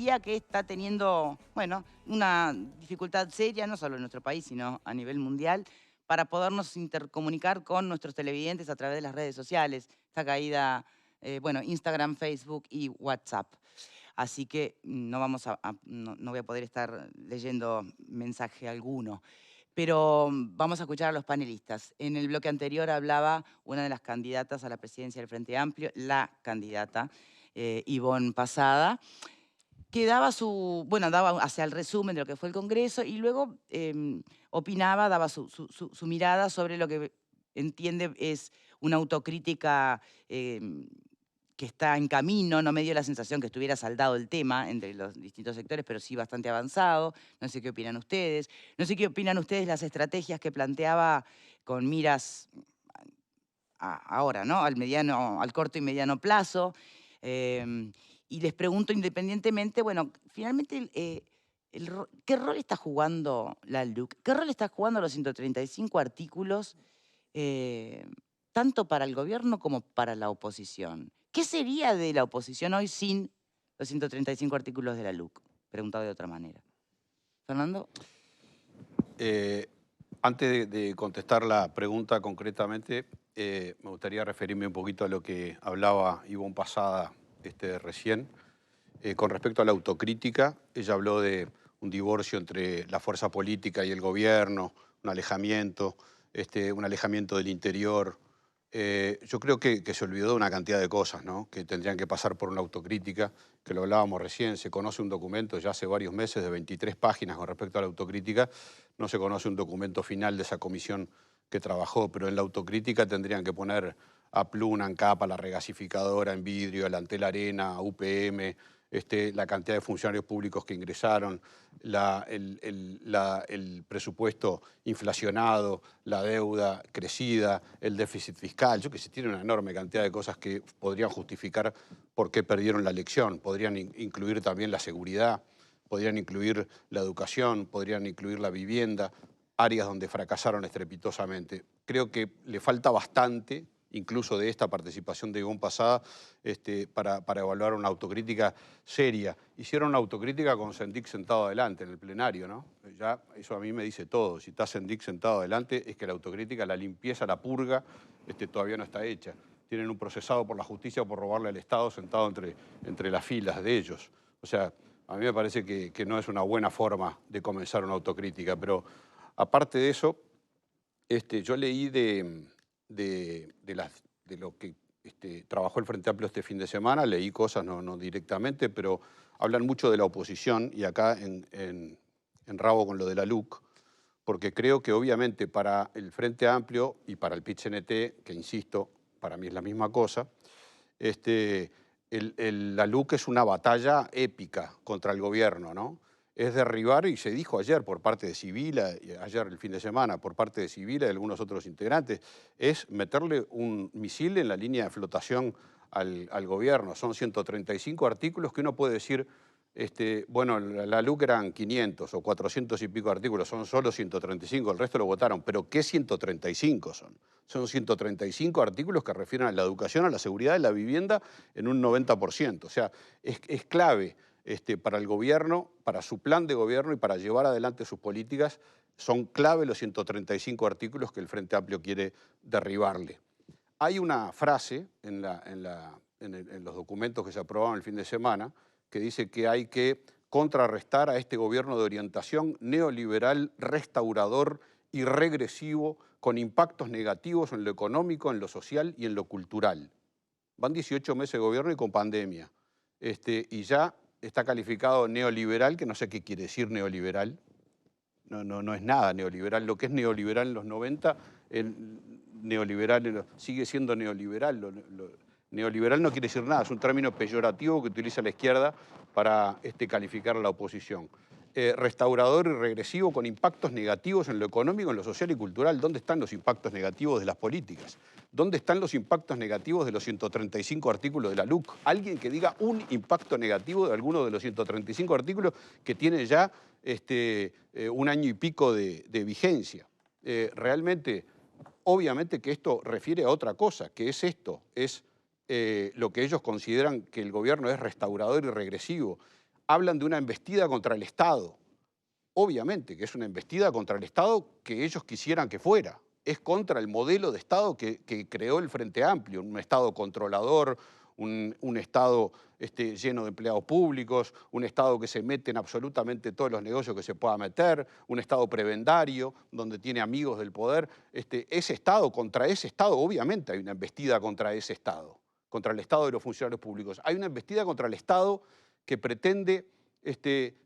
diría que está teniendo, bueno, una dificultad seria, no solo en nuestro país, sino a nivel mundial, para podernos intercomunicar con nuestros televidentes a través de las redes sociales. Está caída, bueno, Instagram, Facebook y WhatsApp. Así que no voy a poder estar leyendo mensaje alguno. Pero vamos a escuchar a los panelistas. En el bloque anterior hablaba una de las candidatas a la presidencia del Frente Amplio, la candidata Ivonne Pasada, que daba daba hacia el resumen de lo que fue el Congreso y luego opinaba, daba su mirada sobre lo que entiende es una autocrítica que está en camino. No me dio la sensación que estuviera saldado el tema entre los distintos sectores, pero sí bastante avanzado. No sé qué opinan ustedes. No sé qué opinan ustedes las estrategias que planteaba con miras ahora, ¿no? Al corto y mediano plazo. Y les pregunto independientemente, bueno, finalmente, ¿qué rol está jugando la LUC? ¿Qué rol está jugando los 135 artículos, tanto para el gobierno como para la oposición? ¿Qué sería de la oposición hoy sin los 135 artículos de la LUC? Preguntado de otra manera. Fernando. Eh, Antes de contestar la pregunta concretamente, me gustaría referirme un poquito a lo que hablaba Ivonne Pasada recién. Con respecto a la autocrítica, ella habló de un divorcio entre la fuerza política y el gobierno, un alejamiento del interior. Yo creo que se olvidó de una cantidad de cosas, ¿no? Que tendrían que pasar por una autocrítica, que lo hablábamos recién. Se conoce un documento ya hace varios meses de 23 páginas con respecto a la autocrítica. No se conoce un documento final de esa comisión que trabajó, pero en la autocrítica tendrían que poner a Pluna, ANCAP, a la regasificadora, en vidrio, el Antel Arena, a UPM, la cantidad de funcionarios públicos que ingresaron, el presupuesto inflacionado, la deuda crecida, el déficit fiscal. Yo que sé, tiene una enorme cantidad de cosas que podrían justificar por qué perdieron la elección. Podrían incluir también la seguridad, podrían incluir la educación, podrían incluir la vivienda, áreas donde fracasaron estrepitosamente. Creo que le falta bastante, incluso de esta participación de Ivonne Pasada, para evaluar una autocrítica seria. Hicieron una autocrítica con Sendik sentado adelante en el plenario, ¿no? Ya eso a mí me dice todo. Si está Sendik sentado adelante, es que la autocrítica, la limpieza, la purga, todavía no está hecha. Tienen un procesado por la justicia por robarle al Estado sentado entre las filas de ellos. O sea, a mí me parece que no es una buena forma de comenzar una autocrítica, pero aparte de eso, yo leí de lo que trabajó el Frente Amplio este fin de semana, leí cosas, no directamente, pero hablan mucho de la oposición y acá enrabo con lo de la LUC, porque creo que obviamente para el Frente Amplio y para el PIT-CNT, que insisto, para mí es la misma cosa, la LUC es una batalla épica contra el gobierno, ¿no? Es derribar, y se dijo ayer por parte de Sibila, ayer el fin de semana, por parte de Sibila y algunos otros integrantes, es meterle un misil en la línea de flotación al gobierno. Son 135 artículos que uno puede decir, bueno, la LUC eran 500 o 400 y pico artículos, son solo 135, el resto lo votaron. ¿Pero qué 135 son? Son 135 artículos que refieren a la educación, a la seguridad y la vivienda en un 90%. O sea, es clave para el gobierno, para su plan de gobierno y para llevar adelante sus políticas. Son clave los 135 artículos que el Frente Amplio quiere derribarle. Hay una frase en los documentos que se aprobaron el fin de semana que dice que hay que contrarrestar a este gobierno de orientación neoliberal, restaurador y regresivo con impactos negativos en lo económico, en lo social y en lo cultural. Van 18 meses de gobierno y con pandemia. Y ya está calificado neoliberal, que no sé qué quiere decir neoliberal. No es nada neoliberal. Lo que es neoliberal en los 90, sigue siendo neoliberal. Neoliberal no quiere decir nada, es un término peyorativo que utiliza la izquierda para calificar a la oposición. Restaurador y regresivo con impactos negativos en lo económico, en lo social y cultural. ¿Dónde están los impactos negativos de las políticas? ¿Dónde están los impactos negativos de los 135 artículos de la LUC? Alguien que diga un impacto negativo de alguno de los 135 artículos que tiene ya un año y pico de vigencia. Realmente, obviamente que esto refiere a otra cosa, que es esto, es lo que ellos consideran que el gobierno es restaurador y regresivo. hablan de una embestida contra el Estado. Obviamente que es una embestida contra el Estado que ellos quisieran que fuera. Es contra el modelo de Estado que creó el Frente Amplio, un Estado controlador, un Estado lleno de empleados públicos, un Estado que se mete en absolutamente todos los negocios que se pueda meter, un Estado prebendario, donde tiene amigos del poder. Ese Estado, contra ese Estado, obviamente hay una embestida contra ese Estado, contra el Estado de los funcionarios públicos. Hay una embestida contra el Estado que pretende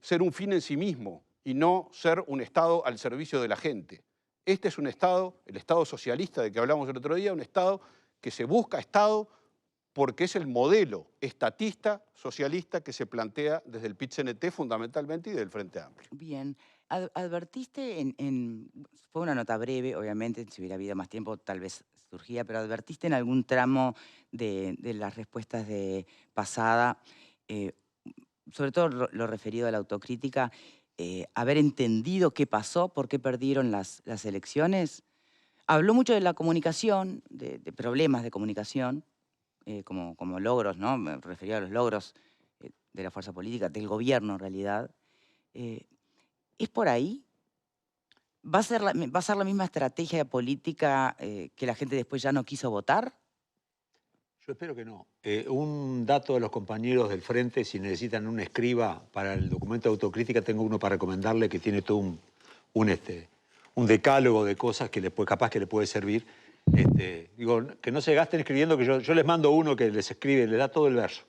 ser un fin en sí mismo y no ser un Estado al servicio de la gente. Este es un Estado, el Estado socialista de que hablamos el otro día, un Estado que se busca Estado porque es el modelo estatista, socialista que se plantea desde el PIT-CNT fundamentalmente y del Frente Amplio. Bien. Advertiste fue una nota breve, obviamente, si hubiera habido más tiempo tal vez surgía, pero advertiste en algún tramo de las respuestas de pasada, sobre todo lo referido a la autocrítica, haber entendido qué pasó, por qué perdieron las elecciones. Habló mucho de la comunicación, de problemas de comunicación, como logros, ¿no? Me refería a los logros de la fuerza política, del gobierno en realidad. ¿Es por ahí? ¿Va a ser la misma estrategia política que la gente después ya no quiso votar? Yo espero que no. Un dato de los compañeros del Frente, si necesitan un escriba para el documento de autocrítica, tengo uno para recomendarle que tiene todo un decálogo de cosas que capaz que le puede servir. Digo, que no se gasten escribiendo, que yo les mando uno que les escribe, les da todo el verso.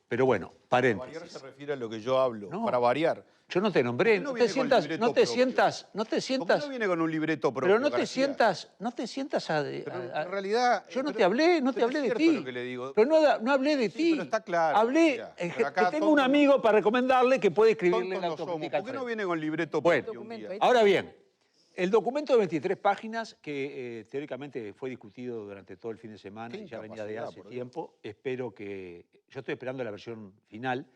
Pero bueno, paréntesis. Para variar se refiere a lo que yo hablo, No, para variar. Yo no te nombré, ¿Por no qué te viene con sientas, libreto no te propio? sientas, no te ¿Por qué sientas, no viene con un libreto propio, pero no te García? sientas a... Pero en realidad... Yo no pero- te hablé, no te pero hablé es de cierto ti. lo que le digo. Pero no hablé de Sí, ti. pero está claro, Hablé, García. Pero acá que tengo todos un amigo para recomendarle que puede escribirle tontos la no somos. autocrítica al ¿Por qué no Frente. viene con libreto Bueno, propio un día? ahora bien, el documento de 23 páginas, que teóricamente fue discutido durante todo el fin de semana Qué y ya venía de incapacidad, hace por Dios. tiempo, yo estoy esperando la versión final.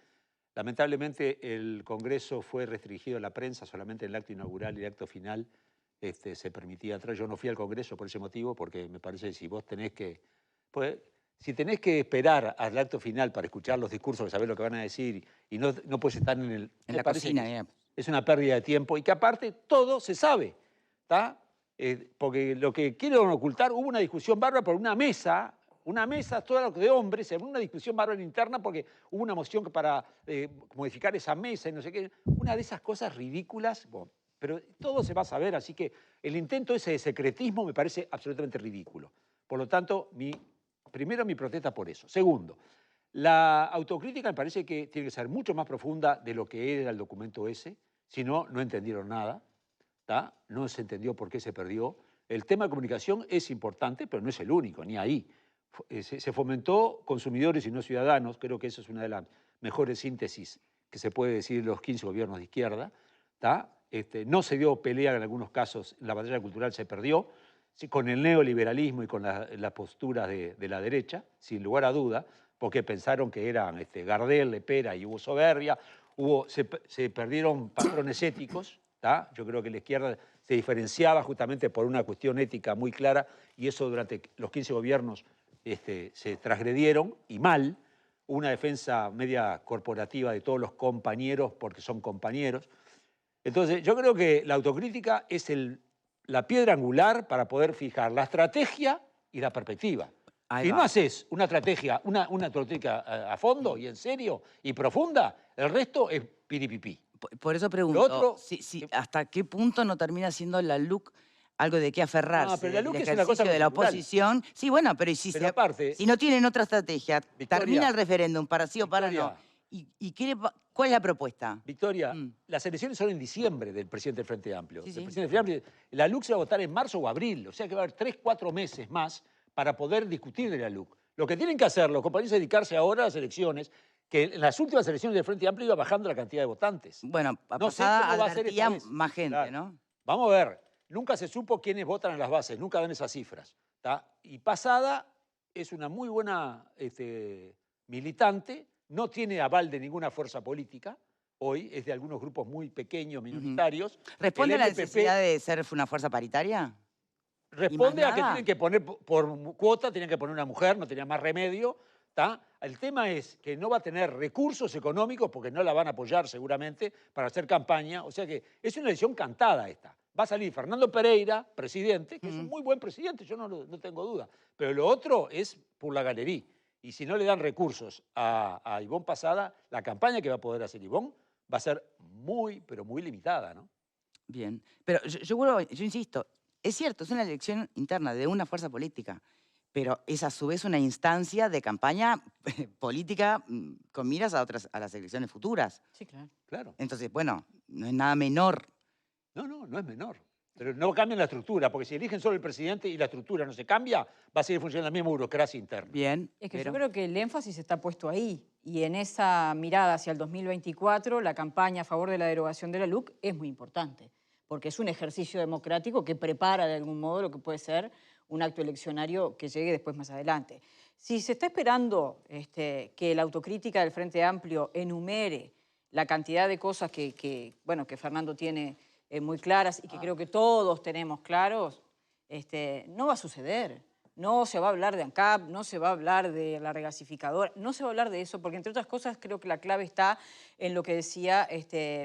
Lamentablemente el Congreso fue restringido a la prensa, solamente en el acto inaugural y el acto final se permitía entrar. Yo no fui al Congreso por ese motivo, porque me parece que si vos tenés que... Pues, si tenés que esperar al acto final para escuchar los discursos, que sabés lo que van a decir, y no puedes estar En me la parece cocina, que es una pérdida de tiempo y que aparte todo se sabe, ¿está? Porque lo que quieren ocultar, hubo una discusión bárbara por una mesa, toda de hombres, en una discusión bárbara interna porque hubo una moción para modificar esa mesa y no sé qué, una de esas cosas ridículas, bueno, pero todo se va a saber, así que el intento ese de secretismo me parece absolutamente ridículo. Por lo tanto, primero mi protesta por eso. Segundo, la autocrítica me parece que tiene que ser mucho más profunda de lo que era el documento ese, si no, no entendieron nada, ¿tá? No se entendió por qué se perdió. El tema de comunicación es importante, pero no es el único, ni ahí. Se fomentó consumidores y no ciudadanos, creo que eso es una de las mejores síntesis que se puede decir de los 15 gobiernos de izquierda, ¿tá? No se dio pelea en algunos casos, la batalla cultural se perdió, sí, con el neoliberalismo y con las posturas de la derecha, sin lugar a duda, porque pensaron que eran Gardel, Lepera y hubo soberbia, se perdieron patrones éticos, ¿tá? Yo creo que la izquierda se diferenciaba justamente por una cuestión ética muy clara y eso durante los 15 gobiernos se transgredieron y mal, una defensa media corporativa de todos los compañeros porque son compañeros. Entonces yo creo que la autocrítica es la piedra angular para poder fijar la estrategia y la perspectiva. Ahí Si va. no haces una estrategia, una autocrítica a fondo y en serio y profunda, el resto es piripipí. Por eso pregunto, otro- ¿hasta qué punto no termina siendo la LUC algo de qué aferrarse? pero la el LUC es una cosa ejercicio de la coyuntural. oposición. Sí, bueno, pero Pero aparte- si no tienen otra estrategia, Victoria, termina el referéndum para sí o para no. Victoria. ¿Cuál es la propuesta? Victoria, Mm. las elecciones son en diciembre del presidente del Frente Amplio. Sí, El sí. presidente del Frente Amplio, la LUC se va a votar en marzo o abril, o sea que va a haber 3, 4 meses más para poder discutir de la LUC. Lo que tienen que hacer los compañeros es dedicarse ahora a las elecciones, que en las últimas elecciones del Frente Amplio iba bajando la cantidad de votantes. Bueno, a No sé pasada cómo va a ser esta advertía vez. más gente, Claro. ¿no? Vamos a ver, nunca se supo quiénes votan en las bases, nunca dan esas cifras, ¿tá? Y pasada es una muy buena militante, no tiene aval de ninguna fuerza política, hoy es de algunos grupos muy pequeños, minoritarios. ¿Responde a El la MPP necesidad de ser una fuerza paritaria? responde a que nada? tienen que poner por cuota, tienen que poner una mujer, no tenía más remedio, ¿Está? El tema es que no va a tener recursos económicos porque no la van a apoyar seguramente para hacer campaña. O sea que es una elección cantada esta. Va a salir Fernando Pereira, presidente, que es un muy buen presidente, yo no tengo duda. Pero lo otro es por la galería. Y si no le dan recursos a Ivonne Posada, la campaña que va a poder hacer Ivonne va a ser muy, pero muy limitada, ¿no? Bien, pero yo insisto, es cierto, es una elección interna de una fuerza política, pero es a su vez una instancia de campaña política con miras a las elecciones futuras. Sí, claro. Claro. Entonces, bueno, no es nada menor. No es menor. Pero no cambian la estructura, porque si eligen solo el presidente y la estructura no se cambia, va a seguir funcionando la misma burocracia interna. Bien. Es que pero... yo creo que el énfasis está puesto ahí. Y en esa mirada hacia el 2024, la campaña a favor de la derogación de la LUC es muy importante, porque es un ejercicio democrático que prepara de algún modo lo que puede ser un acto eleccionario que llegue después más adelante. Si se está esperando que la autocrítica del Frente Amplio enumere la cantidad de cosas que Fernando tiene muy claras y que creo que todos tenemos claros, no va a suceder. No se va a hablar de ANCAP, no se va a hablar de la regasificadora, no se va a hablar de eso, porque entre otras cosas creo que la clave está en lo que decía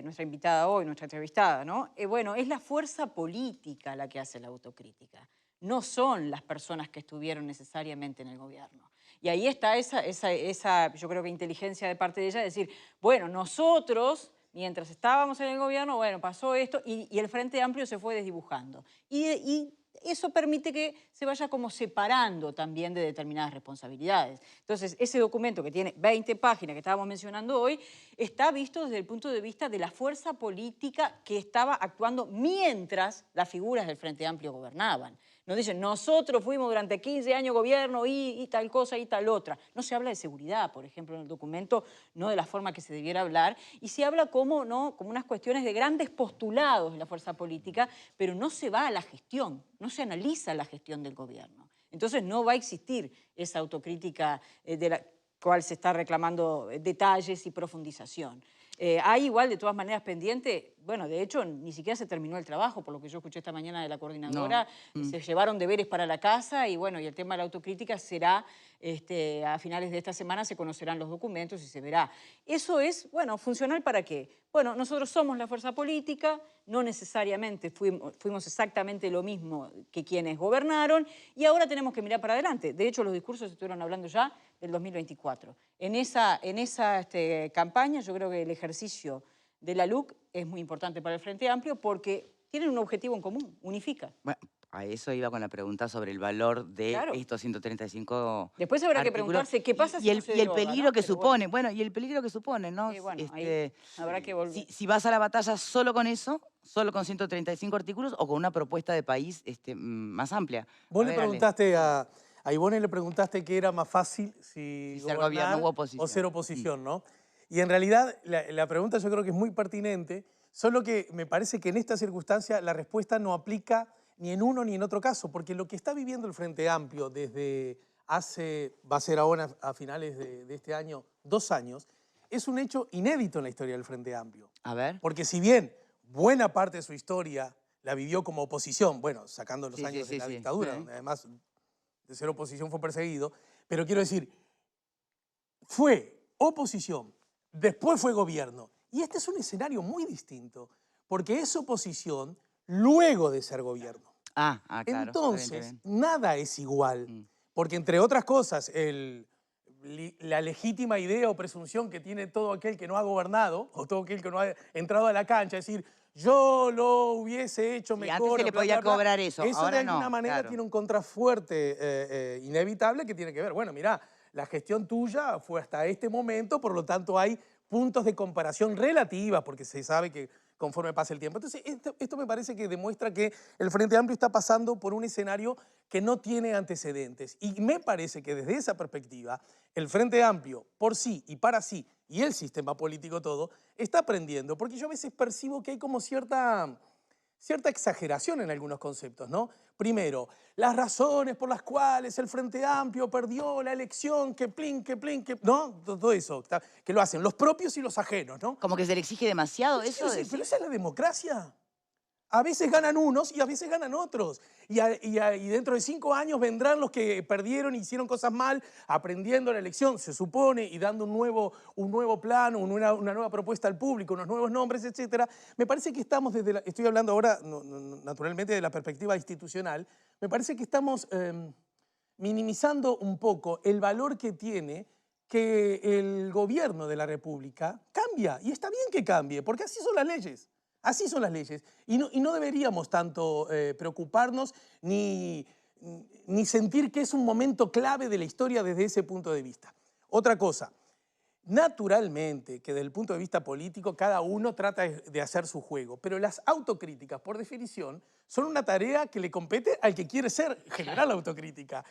nuestra invitada hoy, nuestra entrevistada, ¿no? Bueno, es la fuerza política la que hace la autocrítica, no son las personas que estuvieron necesariamente en el gobierno. Y ahí está esa yo creo que inteligencia de parte de ella, de decir, bueno, nosotros, mientras estábamos en el gobierno, bueno, pasó esto y el Frente Amplio se fue desdibujando. Y eso permite que se vaya como separando también de determinadas responsabilidades. Entonces, ese documento que tiene 20 páginas que estábamos mencionando hoy, está visto desde el punto de vista de la fuerza política que estaba actuando mientras las figuras del Frente Amplio gobernaban. Nos dicen, nosotros fuimos durante 15 años gobierno y tal cosa y tal otra. No se habla de seguridad, por ejemplo, en el documento, no de la forma que se debiera hablar, y se habla como unas cuestiones de grandes postulados de la fuerza política, pero no se va a la gestión, no se analiza la gestión del gobierno. Entonces no va a existir esa autocrítica de la cual se está reclamando detalles y profundización. Hay igual, de todas maneras, pendiente, bueno, de hecho, ni siquiera se terminó el trabajo, por lo que yo escuché esta mañana de la coordinadora, se llevaron deberes para la casa y bueno, y el tema de la autocrítica será, a finales de esta semana se conocerán los documentos y se verá. Eso es, bueno, ¿funcional para qué? Bueno, nosotros somos la fuerza política, no necesariamente fuimos exactamente lo mismo que quienes gobernaron y ahora tenemos que mirar para adelante. De hecho, los discursos se estuvieron hablando ya del 2024. En esa campaña yo creo que el ejercicio de la LUC es muy importante para el Frente Amplio porque tienen un objetivo en común, unifica. Bueno, a eso iba con la pregunta sobre el valor de estos 135 Después habrá que artículos. preguntarse qué pasa si no se y el deroga, peligro ¿no? que Pero supone, bueno, y el peligro que supone, ¿no? Bueno, ahí habrá que volver. Si vas a la batalla solo con eso, solo con 135 artículos o con una propuesta de país más amplia. Vos le preguntaste a Ivonne, le preguntaste qué era más fácil si ser gobierno u oposición. o ser oposición, ¿no? Y en realidad la pregunta yo creo que es muy pertinente, solo que me parece que en esta circunstancia la respuesta no aplica ni en uno ni en otro caso, porque lo que está viviendo el Frente Amplio desde va a ser ahora a finales de este año, 2 años, es un hecho inédito en la historia del Frente Amplio. A ver. Porque si bien buena parte de su historia la vivió como oposición, bueno, sacando los años de la dictadura, donde además de ser oposición fue perseguido, pero quiero decir, fue oposición, después fue gobierno. Y este es un escenario muy distinto, porque es oposición luego de ser gobierno. Claro. Entonces, nada es igual, porque entre otras cosas, la legítima idea o presunción que tiene todo aquel que no ha gobernado, o todo aquel que no ha entrado a la cancha, es decir, yo lo hubiese hecho mejor. Antes se le podía cobrar eso, ahora de alguna manera tiene un contrafuerte inevitable que tiene que ver, bueno, mirá, la gestión tuya fue hasta este momento, por lo tanto hay puntos de comparación relativa, porque se sabe que conforme pasa el tiempo. Entonces, esto me parece que demuestra que el Frente Amplio está pasando por un escenario que no tiene antecedentes. Y me parece que desde esa perspectiva, el Frente Amplio, por sí y para sí, y el sistema político todo, está aprendiendo. Porque yo a veces percibo que hay como cierta exageración en algunos conceptos, ¿no? Primero, las razones por las cuales el Frente Amplio perdió la elección, ¿no? Todo eso, que lo hacen los propios y los ajenos, ¿no? Como que se le exige demasiado Pero eso. pero esa es la democracia. a veces ganan unos y a veces ganan otros. Y dentro de 5 años vendrán los que perdieron y hicieron cosas mal, aprendiendo la lección, se supone, y dando un nuevo plano, una nueva propuesta al público, unos nuevos nombres, etc. Me parece que estamos estoy hablando ahora naturalmente de la perspectiva institucional, me parece que estamos minimizando un poco el valor que tiene que el gobierno de la República cambia. Y está bien que cambie, porque así son las leyes. Así son las leyes. Y no deberíamos tanto preocuparnos ni sentir que es un momento clave de la historia desde ese punto de vista. Otra cosa, naturalmente que desde el punto de vista político cada uno trata de hacer su juego, pero las autocríticas, por definición, son una tarea que le compete al que quiere generar la autocrítica.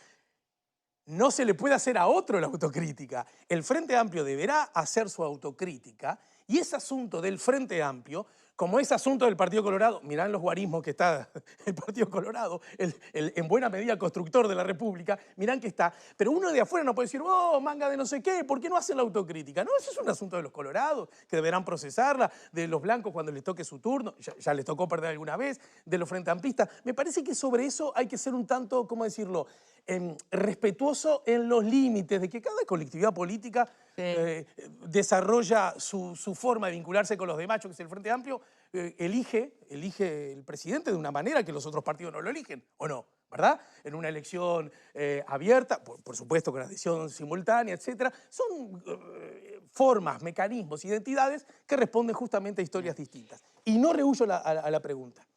No se le puede hacer a otro la autocrítica. El Frente Amplio deberá hacer su autocrítica y ese asunto del Frente Amplio, como ese asunto del Partido Colorado, mirá los guarismos que está el Partido Colorado, el en buena medida constructor de la República, mirá que está, pero uno de afuera no puede decir, oh, manga de no sé qué, ¿por qué no hacen la autocrítica? No, eso es un asunto de los colorados, que deberán procesarla, de los blancos cuando les toque su turno, ya les tocó perder alguna vez, de los frente amplistas. Me parece que sobre eso hay que ser un tanto, ¿cómo decirlo?, respetuoso en los límites de que cada colectividad política desarrolla su forma de vincularse con los demás, que es el Frente Amplio, elige el presidente de una manera que los otros partidos no lo eligen, ¿o no? ¿Verdad? En una elección abierta, por supuesto con adhesión simultánea, etc. Son formas, mecanismos, identidades que responden justamente a historias distintas. Y no rehuyo a la pregunta.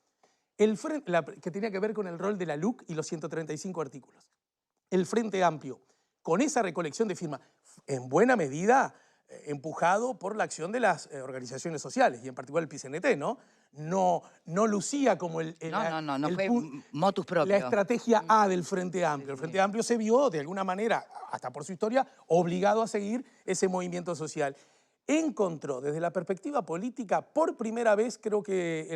Que tenía que ver con el rol de la LUC y los 135 artículos. El Frente Amplio, con esa recolección de firmas, en buena medida empujado por la acción de las organizaciones sociales, y en particular el PCNT, ¿no? No lucía como no fue motus propio. La estrategia A del Frente Amplio. El Frente Amplio se vio, de alguna manera, hasta por su historia, obligado a seguir ese movimiento social. Encontró, desde la perspectiva política, por primera vez, creo que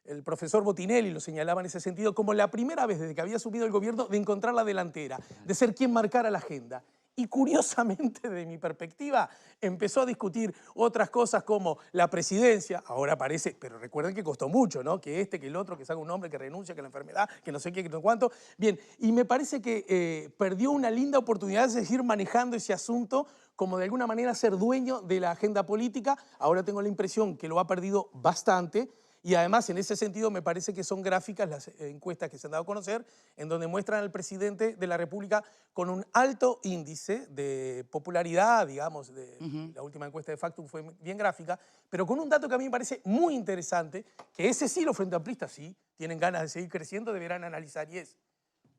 el profesor Botinelli lo señalaba en ese sentido, como la primera vez desde que había subido el gobierno de encontrar la delantera, de ser quien marcara la agenda. Y curiosamente, de mi perspectiva, empezó a discutir otras cosas como la presidencia, ahora parece, pero recuerden que costó mucho, ¿no? Que que el otro, que salga un hombre, que renuncia, que la enfermedad, que no sé qué, que no sé cuánto. Bien, y me parece que perdió una linda oportunidad de seguir manejando ese asunto, como de alguna manera ser dueño de la agenda política. Ahora tengo la impresión que lo ha perdido bastante. Y además, en ese sentido, me parece que son gráficas las encuestas que se han dado a conocer, en donde muestran al presidente de la República con un alto índice de popularidad, digamos, la última encuesta de Factum fue bien gráfica, pero con un dato que a mí me parece muy interesante, que ese sí los frente amplistas sí tienen ganas de seguir creciendo, deberán analizar, y es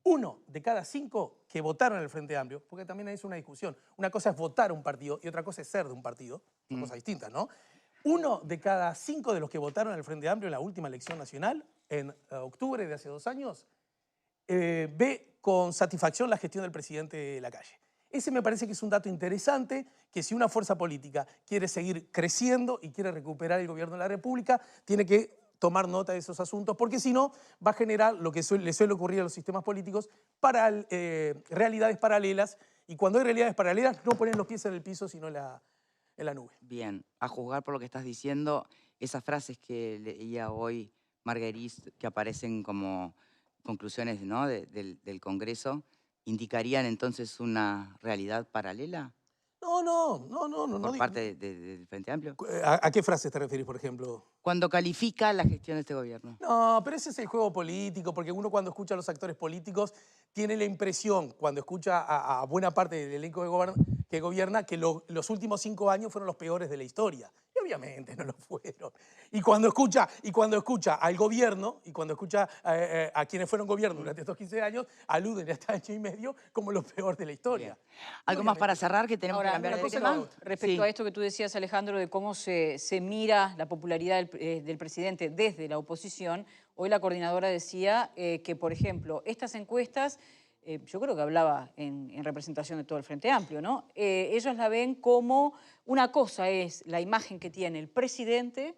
1 de cada 5 que votaron en el Frente Amplio, porque también es una discusión, una cosa es votar a un partido y otra cosa es ser de un partido, son cosas distintas, ¿no? 1 de cada 5 de los que votaron en el Frente Amplio en la última elección nacional, en octubre de hace 2 años, ve con satisfacción la gestión del presidente Lacalle. Ese me parece que es un dato interesante, que si una fuerza política quiere seguir creciendo y quiere recuperar el gobierno de la República, tiene que tomar nota de esos asuntos, porque si no, va a generar lo que le suele ocurrir a los sistemas políticos, realidades paralelas, y cuando hay realidades paralelas, no ponen los pies en el piso, sino en la nube. Bien, a juzgar por lo que estás diciendo, esas frases que leía hoy Marguerite, que aparecen como conclusiones, ¿no?, del Congreso, ¿indicarían entonces una realidad paralela? No. ¿Por parte del Frente Amplio? ¿A qué frases te referís, por ejemplo? Cuando califica la gestión de este gobierno. No, pero ese es el juego político, porque uno cuando escucha a los actores políticos tiene la impresión, cuando escucha a buena parte del elenco que gobierna, que los últimos 5 años fueron los peores de la historia. Y obviamente no lo fueron. Y cuando escucha al gobierno, y cuando escucha a quienes fueron gobierno durante estos 15 años, aluden a este año y medio como lo peor de la historia. Bien. ¿Algo más para cerrar que tenemos que cambiar de tema? Respecto a esto que tú decías, Alejandro, de cómo se mira la popularidad del presidente desde la oposición, hoy la coordinadora decía que, por ejemplo, estas encuestas, yo creo que hablaba en representación de todo el Frente Amplio, ¿no? Ellos la ven como una cosa es la imagen que tiene el presidente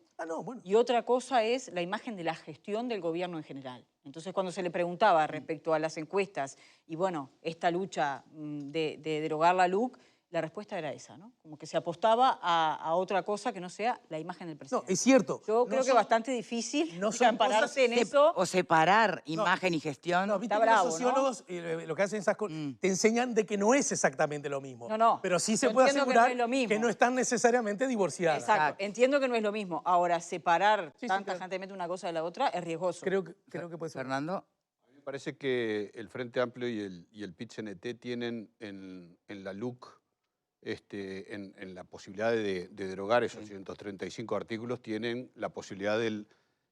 y otra cosa es la imagen de la gestión del gobierno en general. Entonces, cuando se le preguntaba respecto a las encuestas y, bueno, esta lucha de derogar la LUC, La respuesta era esa, ¿no? Como que se apostaba a otra cosa que no sea la imagen del No, presidente. es cierto. Yo creo que son- bastante difícil no son ampararse en cosas- eso. O separar imagen y gestión. No, viste Está que bravo, los ¿no? sociólogos lo que hacen esas cosas, te enseñan de que no es exactamente lo mismo. No. Pero sí se Yo puede entiendo que no asegurar es lo mismo. que no están necesariamente divorciadas. Exacto. Entiendo que no es lo mismo. Ahora, separar Sí, tan claro. tajantemente una cosa de la otra es riesgoso. Creo que puede ser. Fernando. Me parece que el Frente Amplio y el PIT-CNT tienen en la LUC, en la posibilidad de derogar esos 135 artículos, tienen la posibilidad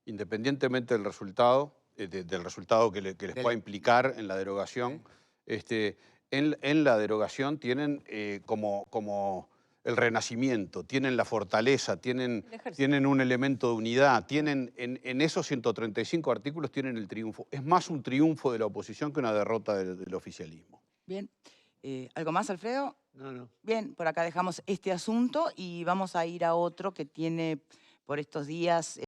independientemente del resultado, del resultado que les pueda implicar en la derogación, en la derogación tienen como el renacimiento, tienen la fortaleza, tienen un elemento de unidad, tienen en esos 135 artículos tienen el triunfo. Es más un triunfo de la oposición que una derrota del oficialismo. Bien. ¿Algo más, Alfredo? No. Bien, por acá dejamos este asunto y vamos a ir a otro que tiene por estos días